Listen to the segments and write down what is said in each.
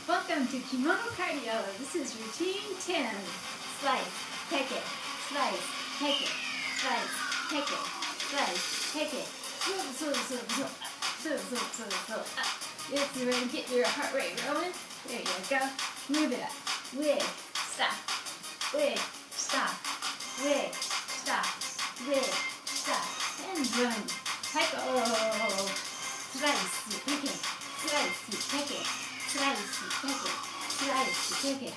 Welcome to Kimono Kardio. This is Routine Tim. Slice, take it, slice, take it, slice, take it, slice, take it. Yes, you're ready to get your heart rate rolling. There you go. Move it up. Wig, stop. Wig, stop. Wig, stop. Wig, stop. And run. Cycle. Slice, take it. Slice, take it. Slice, take it. Slice, take it.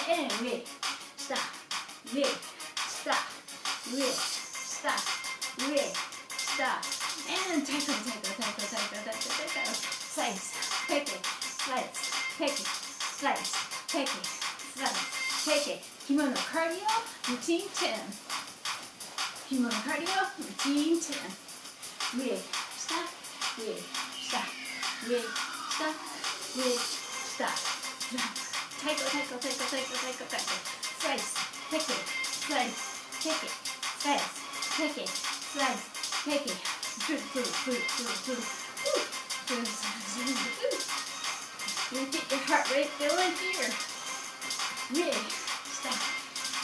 And wig, stop. Wig, stop. Wig, stop. Wig, stop. And tackle. Slice, take it. Slice, take it. Slice, take it. Slice, take it. Kimono Kardio Routine Tim. Kimono Kardio Routine Tim. Wig, stop. Wig, stop. Wig, stop. Wig, stop. Tackle. Slice, take it. Slice, take it. Slice, take it. Slice, take it. You get your heart rate going here. Wig, stop.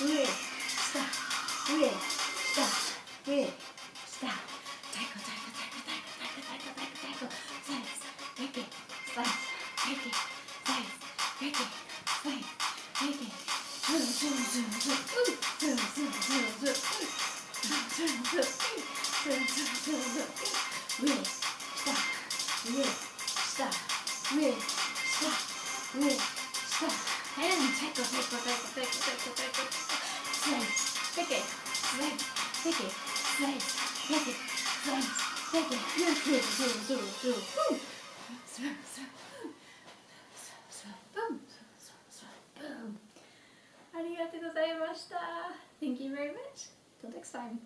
Wig, stop. Wig, stop. Wig, stop. Tackle. Slice, take it. Slice, take it. Slice, take it. Slice, take it. Wig, stop. Wig, stop. Wig, stop. Wig, stop. And tackle. Slice, take it. Slice, take it. Slice, take it. Slice, take it. Boom. ありがとうございました。Thank you very much. Till next time.